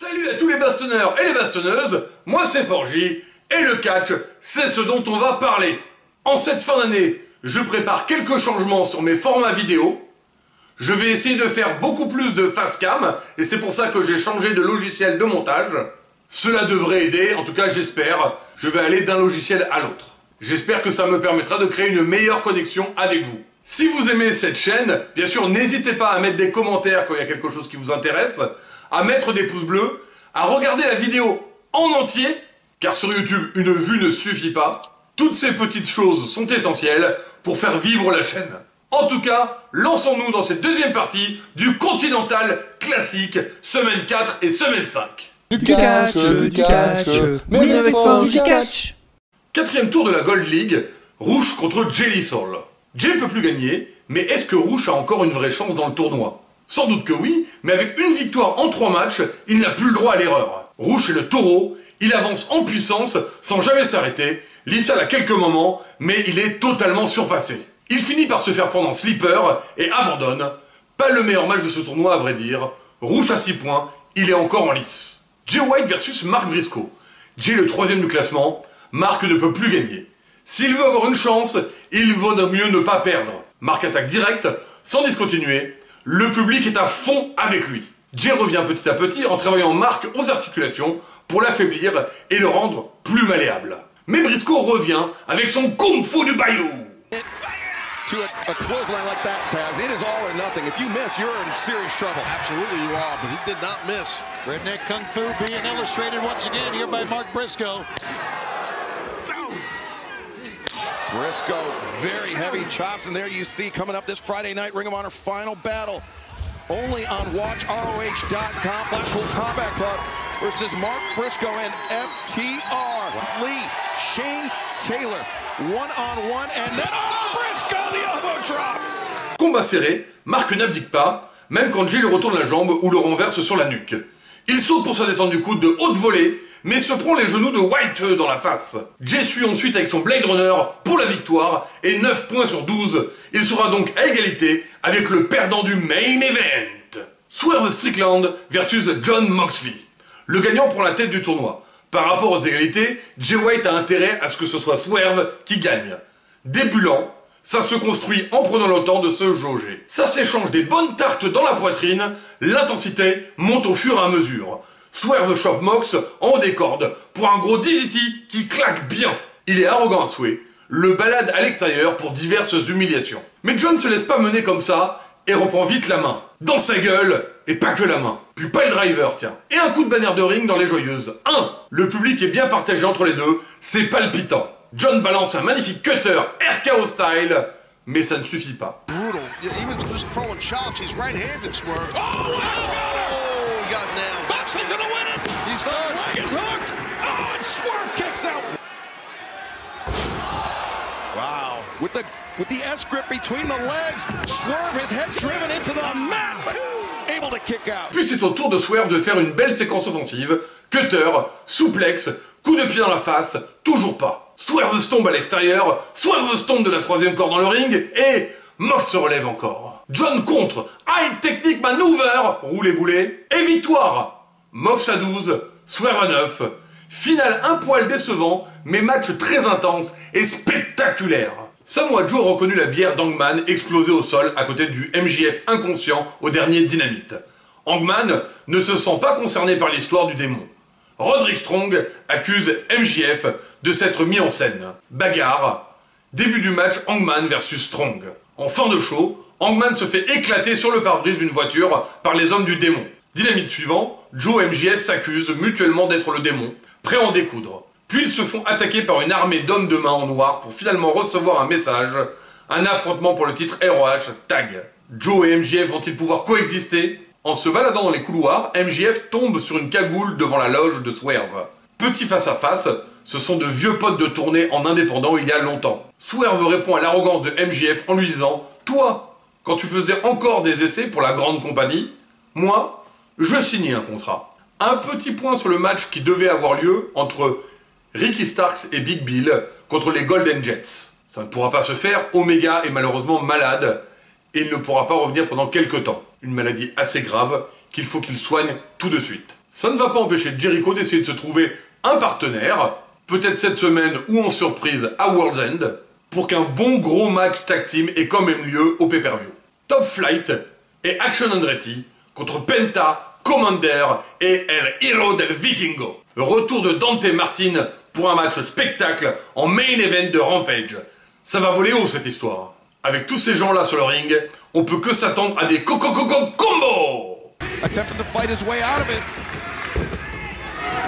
Salut à tous les bastonneurs et les bastonneuses, moi c'est Forgy, et le catch, c'est ce dont on va parler. En cette fin d'année, je prépare quelques changements sur mes formats vidéo. Je vais essayer de faire beaucoup plus de face cam, et c'est pour ça que j'ai changé de logiciel de montage. Cela devrait aider, en tout cas j'espère, je vais aller d'un logiciel à l'autre. J'espère que ça me permettra de créer une meilleure connexion avec vous. Si vous aimez cette chaîne, bien sûr n'hésitez pas à mettre des commentaires quand il y a quelque chose qui vous intéresse, à mettre des pouces bleus, à regarder la vidéo en entier, car sur YouTube, une vue ne suffit pas. Toutes ces petites choses sont essentielles pour faire vivre la chaîne. En tout cas, lançons-nous dans cette deuxième partie du Continental classique, semaine 4 et semaine 5. Du catch, mais oui avec Forgy du catch. Quatrième tour de la Gold League, Rouge contre Jelly Soul. Jay ne peut plus gagner, mais est-ce que Rouge a encore une vraie chance dans le tournoi? Sans doute que oui, mais avec une victoire en 3 matchs, il n'a plus le droit à l'erreur. Rouge est le taureau, il avance en puissance sans jamais s'arrêter, Lissal a quelques moments, mais il est totalement surpassé. Il finit par se faire prendre en slipper et abandonne. Pas le meilleur match de ce tournoi à vrai dire. Rouge à 6 points, il est encore en lice. Jay White versus Mark Briscoe. Jay le 3ème du classement, Mark ne peut plus gagner. S'il veut avoir une chance, il vaut mieux ne pas perdre. Mark attaque direct, sans discontinuer. Le public est à fond avec lui. Jay revient petit à petit en travaillant Mark aux articulations pour l'affaiblir et le rendre plus malléable. Mais Briscoe revient avec son Kung Fu du Bayou. To a clothesline like that, Taz, it is all or nothing. If you miss, you're in serious trouble. Absolutely you are, but he did not miss. Redneck Kung Fu being illustrated once again here by Mark Briscoe. Briscoe, very heavy chops, and there you see coming up this Friday night Ring of Honor final battle. Only on WatchROH.com, Blackpool Combat Club versus Mark Briscoe and FTR. Lee, Shane Taylor, one-on-one, and then Briscoe, the elbow drop. Combat serré, Mark n'abdique pas, même quand Jay lui retourne la jambe ou le renverse sur la nuque. Il saute pour sa descente du coude de haute volée, mais se prend les genoux de White dans la face. Jay suit ensuite avec son Blade Runner pour la victoire et 9 points sur 12. Il sera donc à égalité avec le perdant du Main Event. Swerve Strickland versus Jon Moxley. Le gagnant prend la tête du tournoi. Par rapport aux égalités, Jay White a intérêt à ce que ce soit Swerve qui gagne. Début lent, ça se construit en prenant le temps de se jauger. Ça s'échange des bonnes tartes dans la poitrine, l'intensité monte au fur et à mesure. Swerve chope Mox en haut des cordes pour un gros DDT qui claque bien. Il est arrogant à souhait, le balade à l'extérieur pour diverses humiliations. Mais John se laisse pas mener comme ça et reprend vite la main. Dans sa gueule, et pas que la main. Puis pas le driver, tiens. Et un coup de bannière de ring dans les joyeuses. 1. Le public est bien partagé entre les deux, c'est palpitant. John balance un magnifique cutter RKO style, mais ça ne suffit pas. Brutal. Even just throwing chops, he's right-handed, Swerve. Oh, he got nailed. Moxley's gonna win it. He's done. Leg is hooked. Oh, and Swerve kicks out. Wow. With the S-grip between the legs, Swerve, his head driven into the mat. Able to kick out. Puis c'est au tour de Swerve de faire une belle séquence offensive. Cutter, souplex, coup de pied dans la face, toujours pas. Swerve tombe à l'extérieur, Swerve tombe de la 3ème corde dans le ring, et Mox se relève encore. John contre, High Technique Maneuver, roulé boulet, et victoire. Mox à 12, Swerve à 9. Finale un poil décevant, mais match très intense et spectaculaire. Samoa Joe a reconnu la bière d'Hangman explosée au sol à côté du MJF inconscient au dernier Dynamite. Hangman ne se sent pas concerné par l'histoire du démon. Roderick Strong accuse MJF de s'être mis en scène. Bagarre. Début du match Hangman versus Strong. En fin de show, Hangman se fait éclater sur le pare-brise d'une voiture par les hommes du démon. Dynamite suivant, Joe et MJF s'accusent mutuellement d'être le démon, prêts à en découdre. Puis ils se font attaquer par une armée d'hommes de main en noir pour finalement recevoir un message, un affrontement pour le titre ROH Tag. Joe et MJF vont-ils pouvoir coexister? En se baladant dans les couloirs, MJF tombe sur une cagoule devant la loge de Swerve. Petit face-à-face, ce sont de vieux potes de tournée en indépendant il y a longtemps. Swerve répond à l'arrogance de MJF en lui disant « Toi, quand tu faisais encore des essais pour la grande compagnie, moi, je signais un contrat. » Un petit point sur le match qui devait avoir lieu entre Ricky Starks et Big Bill contre les Golden Jets. Ça ne pourra pas se faire, Omega est malheureusement malade et il ne pourra pas revenir pendant quelques temps. Une maladie assez grave, qu'il faut qu'il soigne tout de suite. Ça ne va pas empêcher Jericho d'essayer de se trouver un partenaire, peut-être cette semaine ou en surprise à World's End, pour qu'un bon gros match tag team ait quand même lieu au pay-per-view. Top Flight et Action Andretti contre Penta, Commander et El Hero del Vikingo. Retour de Dante Martin pour un match spectacle en main event de Rampage. Ça va voler haut cette histoire. Avec tous ces gens là sur le ring, on peut que s'attendre à des combos. Attempted to fight his way out of it.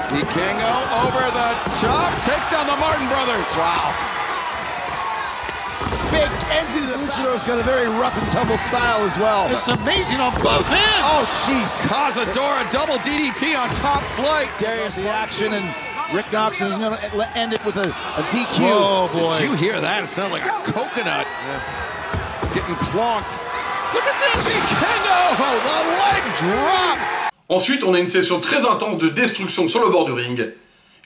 Vikingo over the top, takes down the Martin brothers. Wow. Big Enzo Luchador's got a very rough and tumble style as well. It's amazing on both ends. Oh, jeez. Cazadora, double DDT on Top Flight. Darius the action, and Rick Knox is going to end it with a DQ. Oh, boy. Did you hear that? It sounded like a coconut. Getting clonked. Look at this. Vikingo, the leg drop. Ensuite, on a une session très intense de destruction sur le bord du ring.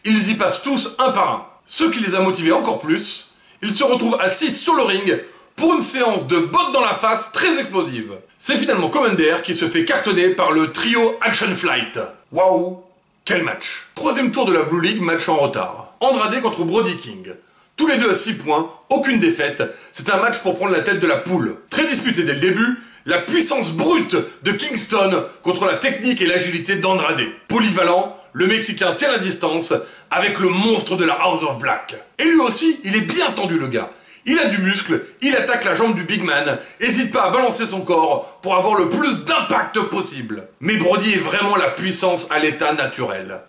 Ils y passent tous un par un. Ce qui les a motivés encore plus, ils se retrouvent assis sur le ring pour une séance de bottes dans la face très explosive. C'est finalement Commander qui se fait cartonner par le trio Action Flight. Waouh, quel match! Troisième tour de la Blue League, match en retard. Andrade contre Brody King. Tous les deux à 6 points, aucune défaite. C'est un match pour prendre la tête de la poule. Très disputé dès le début, la puissance brute de Kingston contre la technique et l'agilité d'Andrade. Polyvalent, le Mexicain tient la distance avec le monstre de la House of Black. Et lui aussi, il est bien tendu le gars. Il a du muscle, il attaque la jambe du big man, hésite pas à balancer son corps pour avoir le plus d'impact possible. Mais Brody est vraiment la puissance à l'état naturel.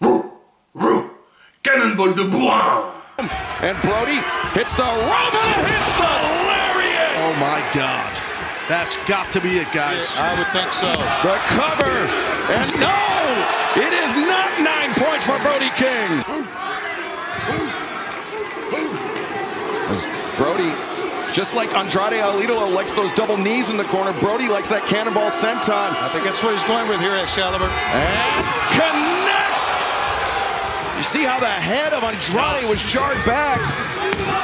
Cannonball de bourrin. And Brody hits the ropes and hits the lariat. Oh my God. That's got to be it, guys. I would think so. The cover. And no! It is not 9 points for Brody King. Brody, just like Andrade Alidolo likes those double knees in the corner, Brody likes that cannonball senton. I think that's what he's going with here, Excalibur. And connects! You see how the head of Andrade was jarred back.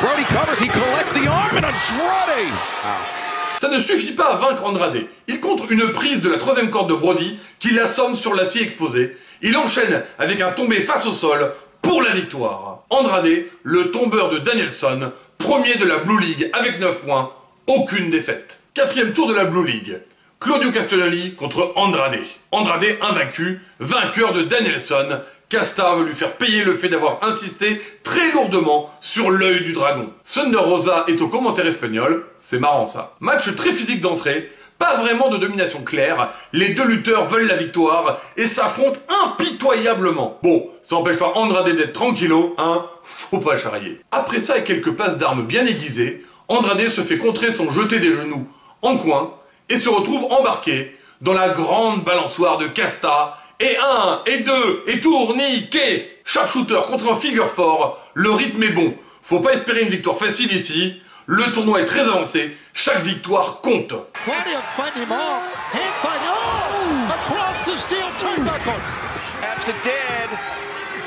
Brody covers, he collects the arm, and Andrade! Wow. Ça ne suffit pas à vaincre Andrade. Il contre une prise de la troisième corde de Brody qui l'assomme sur l'acier exposé. Il enchaîne avec un tombé face au sol pour la victoire. Andrade, le tombeur de Danielson, premier de la Blue League avec 9 points, aucune défaite. Quatrième tour de la Blue League. Claudio Castagnoli contre Andrade. Andrade invaincu, vainqueur de Danielson. Casta veut lui faire payer le fait d'avoir insisté très lourdement sur l'œil du dragon. Thunder Rosa est au commentaire espagnol, c'est marrant ça. Match très physique d'entrée, pas vraiment de domination claire, les deux lutteurs veulent la victoire et s'affrontent impitoyablement. Bon, ça n'empêche pas Andrade d'être tranquillo, hein, faut pas charrier. Après ça et quelques passes d'armes bien aiguisées, Andrade se fait contrer son jeté des genoux en coin et se retrouve embarqué dans la grande balançoire de Casta. Et 1, et 2, et tourniquet. Sharpshooter contre un figure fort, le rythme est bon. Faut pas espérer une victoire facile ici. Le tournoi est très avancé, chaque victoire compte.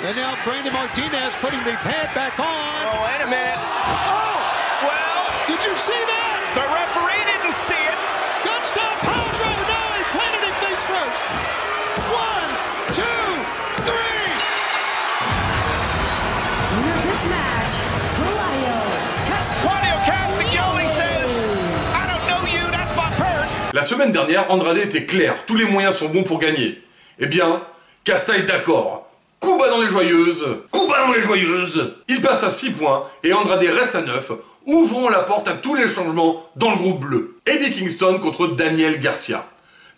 And now Brandon Martinez putting the pad back on. Oh, wait a minute. Oh, well, did you see that? The referee didn't see it. Good stop, Hydro. No, he planted him face first. 1, 2, 3. Winner of this match, Claudio Castagnoli says, I don't know you, that's my purse. La semaine dernière, Andrade était clair, tous les moyens sont bons pour gagner. Eh bien, Casta est d'accord. Coup bas dans les joyeuses, coup bas dans les joyeuses. Il passe à 6 points et Andrade reste à 9, ouvrant la porte à tous les changements dans le groupe bleu. Eddie Kingston contre Daniel Garcia.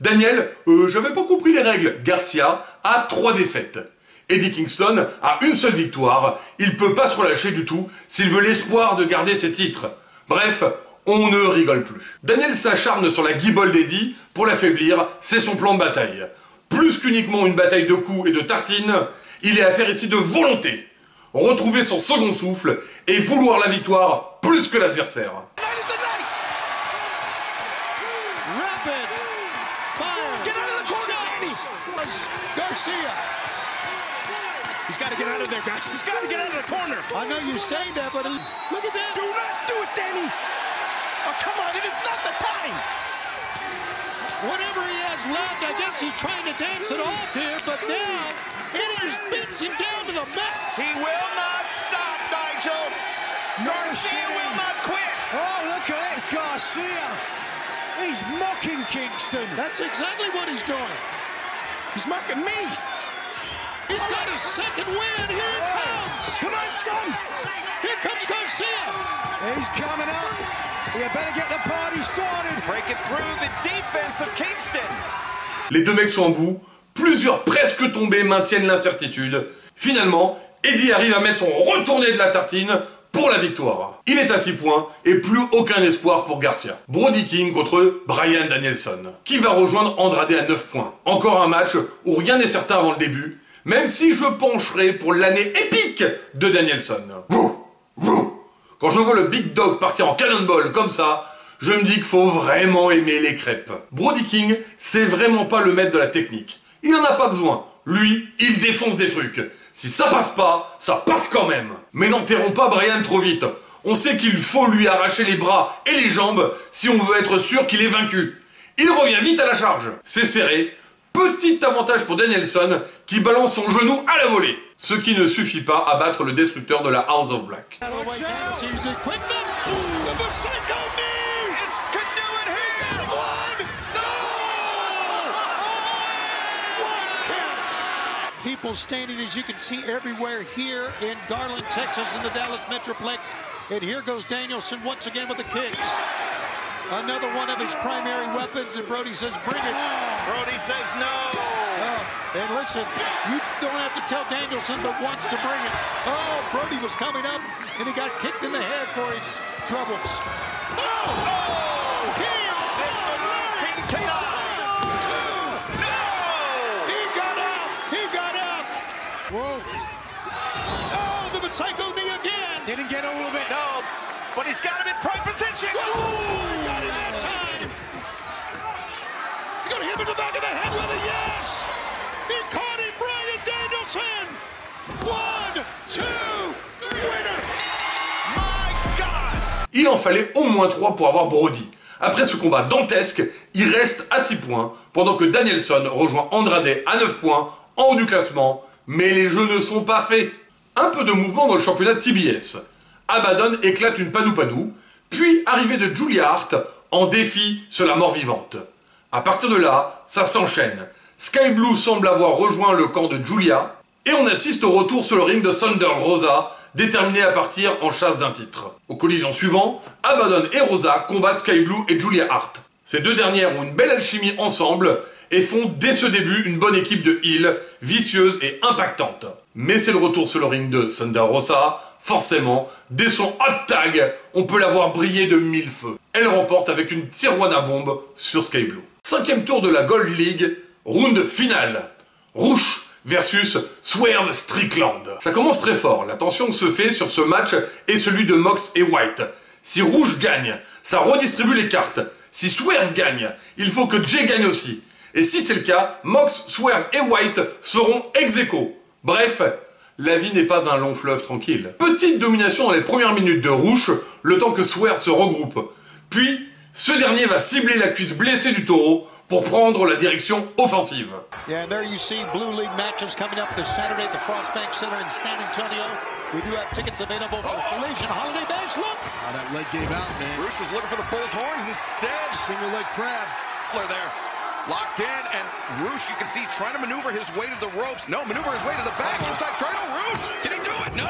Daniel, j'avais pas compris les règles. Garcia a 3 défaites. Eddie Kingston a une seule victoire. Il peut pas se relâcher du tout s'il veut l'espoir de garder ses titres. Bref, on ne rigole plus. Daniel s'acharne sur la guibole d'Eddie pour l'affaiblir, c'est son plan de bataille. Plus qu'uniquement une bataille de coups et de tartines, il est affaire ici de volonté. Retrouver son second souffle et vouloir la victoire plus que l'adversaire. He's got to get out of there, guys. He's got to get out of the corner. I know you're saying that, but look at that. Do not do it, Danny. Oh, come on. It is not the time. Whatever he has left, I guess he's trying to dance it off here, but now it just beats him down to the mat. He will not stop, Nigel. Garcia will not quit. Oh, look at this Garcia. He's mocking Kingston. That's exactly what he's doing. He's mocking me. He's got his second win. Here it comes. Come on, son. Here comes Garcia. He's coming up. You better get the party started. Breaking through the defense of Kingston. Les deux mecs sont en bout. Plusieurs presque tombés maintiennent l'incertitude. Finalement, Eddie arrive à mettre son retourné de la tartine pour la victoire. Il est à 6 points et plus aucun espoir pour Garcia. Brody King contre Bryan Danielson, qui va rejoindre Andrade à 9 points. Encore un match où rien n'est certain avant le début, même si je pencherai pour l'année épique de Danielson. Quand je vois le Big Dog partir en cannonball comme ça, je me dis qu'il faut vraiment aimer les crêpes. Brody King, c'est vraiment pas le maître de la technique. Il en a pas besoin. Lui, il défonce des trucs. Si ça passe pas, ça passe quand même. Mais n'enterrons pas Bryan trop vite. On sait qu'il faut lui arracher les bras et les jambes si on veut être sûr qu'il est vaincu. Il revient vite à la charge. C'est serré. Petit avantage pour Danielson qui balance son genou à la volée. Ce qui ne suffit pas à battre le destructeur de la House of Black. People standing, as you can see, everywhere here in Garland, Texas, in the Dallas Metroplex. And here goes Danielson once again with the kicks. Another one of his primary weapons, and Brody says, bring it. Brody says no. And listen, you don't have to tell Danielson, but wants to bring it. Oh, Brody was coming up, and he got kicked in the head for his troubles. Whoa. Oh, the Psycho knee again. Didn't get all of it. No, but he's got him in prime position. Whoa, he got it that time. He's going to hit him in the back of the head with a yes. He caught him, Bryan Danielson. 1, 2, winner. My God. Il en fallait au moins 3 pour avoir Brody. Après ce combat dantesque, il reste à 6 points, pendant que Danielson rejoint Andrade à 9 points, en haut du classement. Mais les jeux ne sont pas faits. Un peu de mouvement dans le championnat TBS. Abaddon éclate une panou-panou, puis arrivée de Julia Hart en défi sur la mort vivante. À partir de là, ça s'enchaîne. Sky Blue semble avoir rejoint le camp de Julia, et on assiste au retour sur le ring de Thunder Rosa, déterminé à partir en chasse d'un titre. Aux collisions suivantes, Abaddon et Rosa combattent Sky Blue et Julia Hart. Ces deux dernières ont une belle alchimie ensemble, et font dès ce début une bonne équipe de heal, vicieuse et impactante. Mais c'est le retour sur le ring de Thunder Rosa, forcément, dès son hot tag, on peut la voir briller de 1000 feux. Elle remporte avec une Tijuana bombe sur Sky Blue. 5e tour de la Gold League, round final. Rush versus Swerve Strickland. Ça commence très fort, la tension se fait sur ce match et celui de Mox et White. Si Rush gagne, ça redistribue les cartes. Si Swerve gagne, il faut que Jay gagne aussi. Et si c'est le cas, Mox, Swerve et White seront ex-aequo. Bref, la vie n'est pas un long fleuve tranquille. Petite domination dans les premières minutes de Rush, le temps que Swerve se regroupe. Puis, ce dernier va cibler la cuisse blessée du taureau pour prendre la direction offensive. Yeah, and there you see Blue League matches coming up this Saturday at the Frost Bank Center in San Antonio. We do have tickets available for the Legion Holiday Bash. Look! Oh, that leg gave out, man. Rush was looking for the bull's horns instead. Single leg crab. Flair there. Locked in, and Rush, you can see, trying to maneuver his way to the ropes. No, maneuver his way to the back. Inside cradle, Rush. Can he do it? No!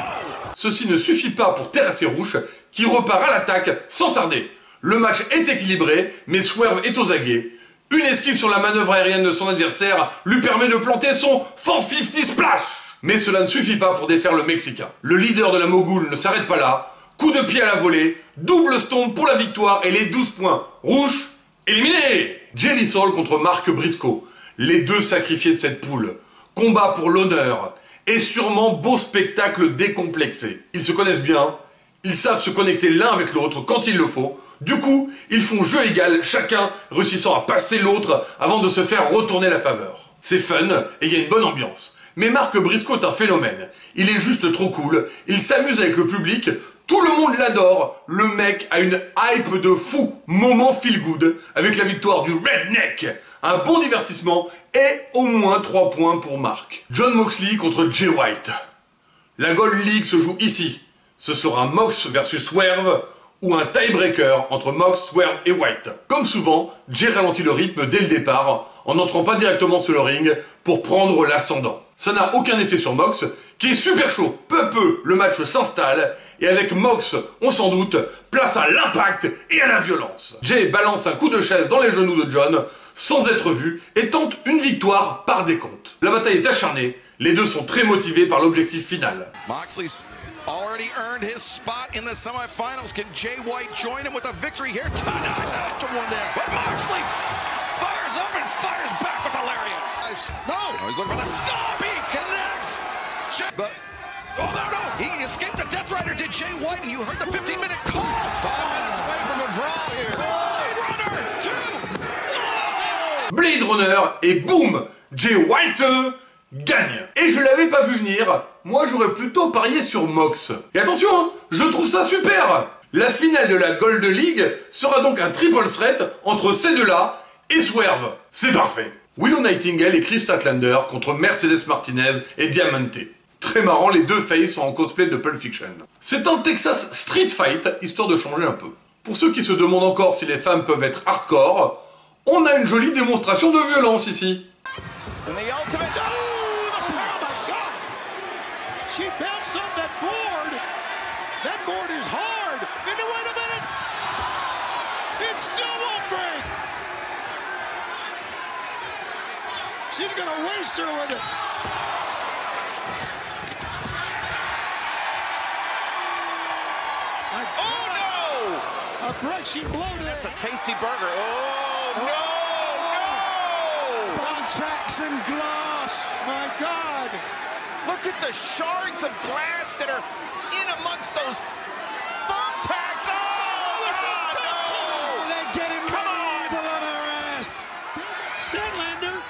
Ceci ne suffit pas pour terrasser Rush, qui repart à l'attaque sans tarder. Le match est équilibré, mais Swerve est aux aguets. Une esquive sur la manœuvre aérienne de son adversaire lui permet de planter son 450 splash. Mais cela ne suffit pas pour défaire le Mexicain. Le leader de la Mogul ne s'arrête pas là. Coup de pied à la volée, double stomp pour la victoire et les 12 points. Rush, éliminé. Jelly Soul contre Mark Briscoe. Les deux sacrifiés de cette poule. Combat pour l'honneur. Et sûrement beau spectacle décomplexé. Ils se connaissent bien. Ils savent se connecter l'un avec l'autre quand il le faut. Du coup, ils font jeu égal, chacun réussissant à passer l'autre avant de se faire retourner la faveur. C'est fun et il y a une bonne ambiance. Mais Mark Briscoe est un phénomène. Il est juste trop cool, il s'amuse avec le public Tout le monde l'adore, le mec a une hype de fou, moment feel good, avec la victoire du Redneck. Un bon divertissement et au moins 3 points pour Mark. Jon Moxley contre Jay White. La Gold League se joue ici. Ce sera Mox versus Swerve ou un tiebreaker entre Mox, Swerve et White. Comme souvent, Jay ralentit le rythme dès le départ en n'entrant pas directement sur le ring pour prendre l'ascendant. Ça n'a aucun effet sur Mox, qui est super chaud. Peu à peu, le match s'installe et avec Mox, on s'en doute, place à l'impact et à la violence. Jay balance un coup de chaise dans les genoux de Jon sans être vu et tente une victoire par décompte. La bataille est acharnée, les deux sont très motivés par l'objectif final. Moxley's already earned his spot in the semifinals. Can Jay White join him with a victory here? Good one there. But Moxley fires up and fires back with the lariat. No! Oh, he's looking for the stop. He connects. Oh, no. He escaped the Death Rider, did Jay White, and you heard the 15-minute call. 5 minutes away from a draw here. Blade Runner, 2. Blade Runner et boum, Jay White gagne. Et je l'avais pas vu venir, moi j'aurais plutôt parié sur Mox. Et attention, hein, je trouve ça super. La finale de la Gold League sera donc un triple threat entre ces deux-là et Swerve. C'est parfait. Willow Nightingale et Chris Statlander contre Mercedes Martinez et Diamante. Très marrant, les deux faces sont en cosplay de Pulp Fiction. C'est un Texas Street Fight, histoire de changer un peu. Pour ceux qui se demandent encore si les femmes peuvent être hardcore, on a une jolie démonstration de violence ici. She bounced on that board. That board is hard. And wait a minute. It still won't break. She's going to waste her with it. Oh, no. A brushing blow to That's a tasty burger. Oh, no. Thumbtacks and glass. My God. Look at the shards of glass that are in amongst those thumbtacks. Oh, no! They're getting medieval on her ass. Statlander.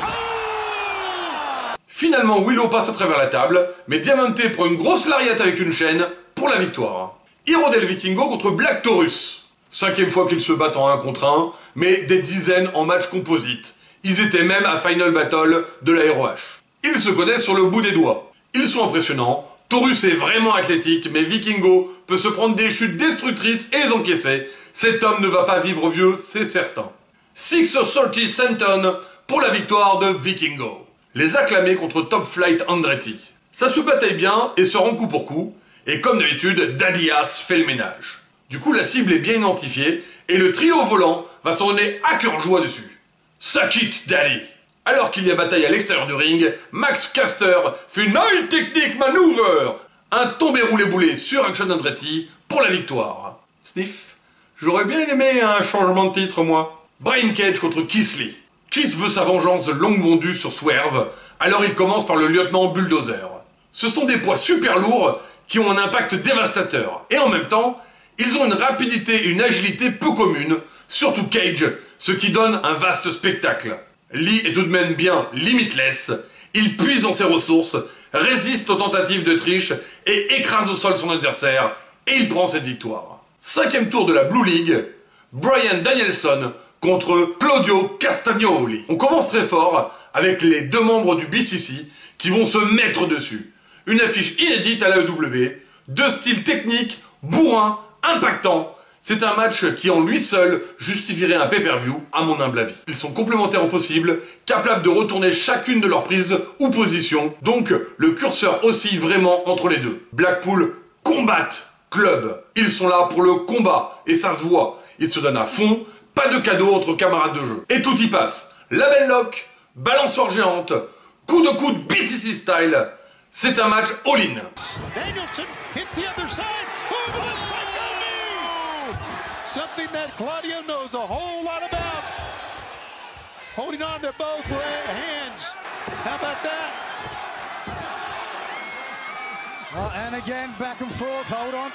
Oh! Finalement, Willow passe à travers la table, mais Diamante prend une grosse lariat avec une chaîne pour la victoire. Hiro del Vikingo contre Black Taurus. 5e fois qu'ils se battent en 1 contre 1, mais des dizaines en match composite. Ils étaient même à Final Battle de la ROH. Ils se connaissent sur le bout des doigts. Ils sont impressionnants. Taurus est vraiment athlétique, mais Vikingo peut se prendre des chutes destructrices et les encaisser. Cet homme ne va pas vivre vieux, c'est certain. 630 Centon pour la victoire de Vikingo. Les acclamés contre Top Flight Andretti. Ça se bataille bien et se rend coup pour coup. Et comme d'habitude, Dalias fait le ménage. Du coup, la cible est bien identifiée et le trio volant va s'en donner à cœur joie dessus. Suck it, Daddy! Alors qu'il y a bataille à l'extérieur du ring, Max Caster fait une high technique maneuver! Un tombé roulé boulet sur Action Andretti pour la victoire. Sniff, j'aurais bien aimé un changement de titre, moi. Brian Cage contre Keith Lee. Keith veut sa vengeance longue bondue sur Swerve, alors il commence par le lieutenant Bulldozer. Ce sont des poids super lourds qui ont un impact dévastateur. Et en même temps, ils ont une rapidité et une agilité peu communes, surtout Cage, ce qui donne un vaste spectacle. Lee est tout de même bien limitless, il puise dans ses ressources, résiste aux tentatives de triche et écrase au sol son adversaire, et il prend cette victoire. 5e tour de la Blue League, Bryan Danielson contre Claudio Castagnoli. On commence très fort avec les 2 membres du BCC qui vont se mettre dessus. Une affiche inédite à l'AEW, 2 styles techniques, bourrins, impactants. C'est un match qui en lui seul justifierait un pay-per-view, à mon humble avis. Ils sont complémentaires au possible, capables de retourner chacune de leurs prises ou positions, donc le curseur oscille vraiment entre les deux. Blackpool Combat Club. Ils sont là pour le combat, et ça se voit. Ils se donnent à fond, pas de cadeaux entre camarades de jeu. Et tout y passe. Label lock, balançoire géante, coup de coude BCC style. C'est un match all-in. Danielson hits the other side. Oh, the psycho knee! Something that Claudio knows a whole lot about. Holding on to both hands. How about that? And again, back and forth. Hold on.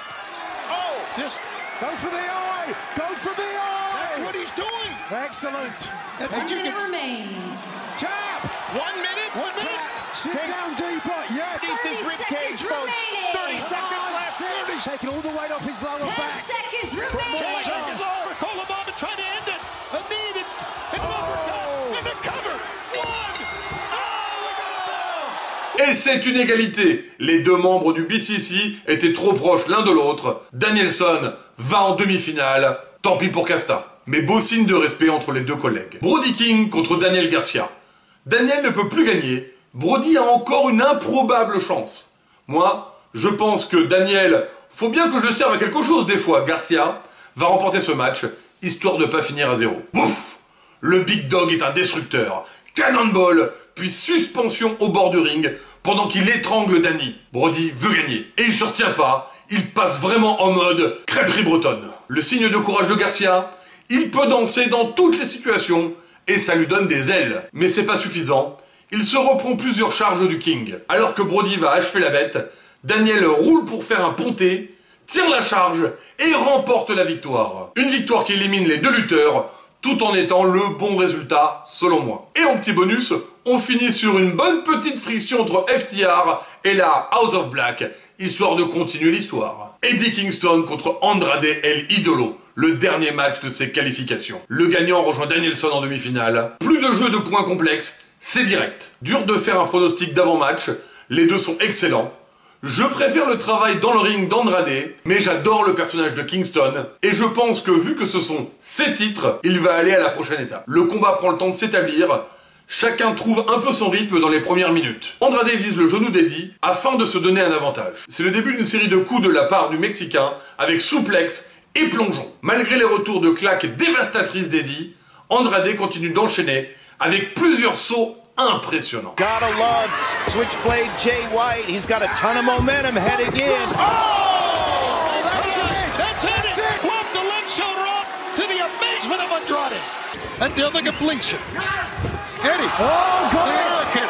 Oh, just go for the eye. Go for the eye. That's what he's doing. Excellent. And 1 minute remains. Jab. 1 minute. 1 minute. Sit down deeper. Yeah. Beneath his ribcage, folks. 30 taking all the weight off his lower 10 back. seconds 10 remaining. seconds lower. Colombo trying to end it. A knee and an uppercut and a cover. One. Et c'est une égalité. Les deux membres du BCC étaient trop proches l'un de l'autre. Danielson va en demi-finale. Tant pis pour Casta. Mais beau signe de respect entre les deux collègues. Brody King contre Daniel Garcia. Daniel ne peut plus gagner. Brody a encore une improbable chance. Moi, je pense que Daniel, faut bien que je serve à quelque chose des fois. Garcia va remporter ce match, histoire de ne pas finir à 0. Ouf! Le Big Dog est un destructeur. Cannonball, puis suspension au bord du ring, pendant qu'il étrangle Danny. Brody veut gagner. Et il se retient pas. Il passe vraiment en mode crêperie bretonne. Le signe de courage de Garcia, il peut danser dans toutes les situations, et ça lui donne des ailes. Mais c'est pas suffisant. Il se reprend plusieurs charges du King. Alors que Brody va achever la bête, Daniel roule pour faire un ponté, tire la charge et remporte la victoire. Une victoire qui élimine les deux lutteurs, tout en étant le bon résultat selon moi. Et en petit bonus, on finit sur une bonne petite friction entre FTR et la House of Black, histoire de continuer l'histoire. Eddie Kingston contre Andrade El Idolo, le dernier match de ses qualifications. Le gagnant rejoint Danielson en demi-finale. Plus de jeu de points complexes, c'est direct. Dur de faire un pronostic d'avant-match, les deux sont excellents. Je préfère le travail dans le ring d'Andrade, mais j'adore le personnage de Kingston, et je pense que vu que ce sont ses titres, il va aller à la prochaine étape. Le combat prend le temps de s'établir, chacun trouve un peu son rythme dans les premières minutes. Andrade vise le genou d'Eddie afin de se donner un avantage. C'est le début d'une série de coups de la part du Mexicain, avec souplex et plongeon. Malgré les retours de claques dévastatrices d'Eddie, Andrade continue d'enchaîner avec plusieurs sauts impressionnant. Gotta love Switchblade Jay White. He's got a ton of momentum heading in. Oh! That's it! Flop the left shoulder off to the amazement of Andrade. Until the completion. Eddie. Oh, God! American.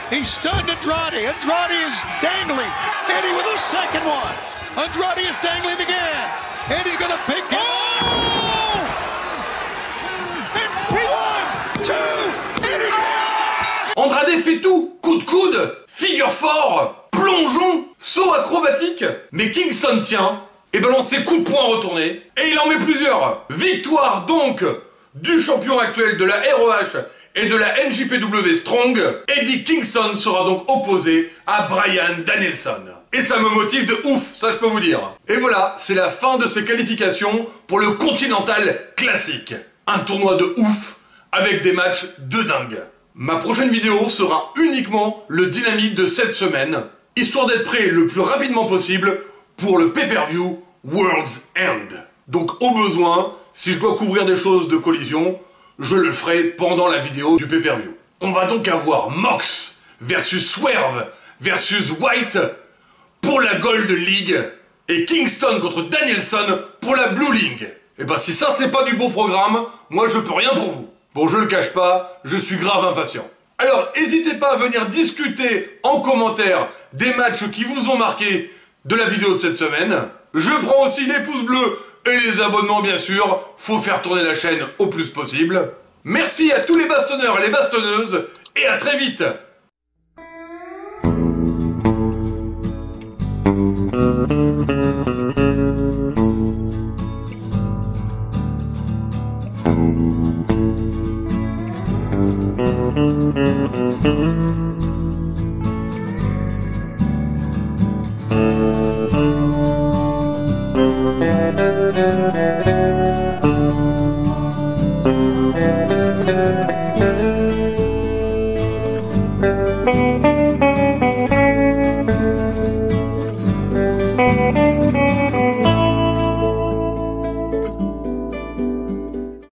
He stunned Andrade. Andrade is dangling. Eddie with a second one. Andrade is dangling again. Eddie's gonna pick it. Oh! And 1, 2, Eddie. Andrade fait tout. Coup de coude, figure fort, plongeon, saut acrobatique. Mais Kingston tient et balance ses coups de poing retournés. Et il en met plusieurs. Victoire donc du champion actuel de la ROH et de la NJPW Strong. Eddie Kingston sera donc opposé à Bryan Danielson. Et ça me motive de ouf, ça je peux vous dire. Et voilà, c'est la fin de ces qualifications pour le Continental Classic. Un tournoi de ouf avec des matchs de dingue. Ma prochaine vidéo sera uniquement le dynamique de cette semaine, histoire d'être prêt le plus rapidement possible pour le pay-per-view World's End. Donc au besoin, si je dois couvrir des choses de collision, je le ferai pendant la vidéo du pay-per-view. On va donc avoir Mox versus Swerve versus White pour la Gold League et Kingston contre Danielson pour la Blue League. Et bah si ça c'est pas du bon programme, moi je peux rien pour vous. Bon, je le cache pas, je suis grave impatient. Alors, n'hésitez pas à venir discuter en commentaire des matchs qui vous ont marqué de la vidéo de cette semaine. Je prends aussi les pouces bleus et les abonnements, bien sûr. Faut faire tourner la chaîne au plus possible. Merci à tous les bastonneurs et les bastonneuses, et à très vite. Thank you.